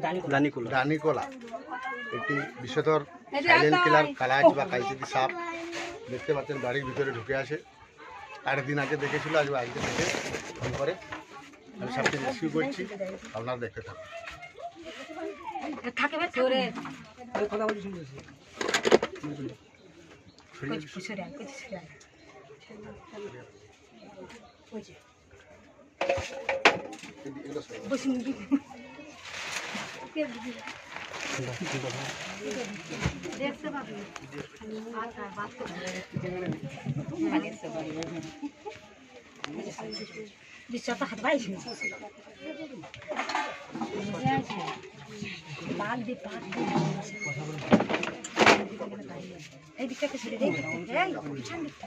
ডানিকলা একটি বিষধর silent killer কালাজ বা কাইচিতি সাপ দেখতে পাচ্ছেন বাড়ির ভিতরে ঢুকে আসে। 8 দিন আগে দেখেছিল, আজ আজকে দেখে ফোন করে আমি সাপটি রেস্কিউ করছি, আপনারা দেখতে থাকুন। এই দিকটাকে ছেড়ে দেই, এই পিছন দিকটা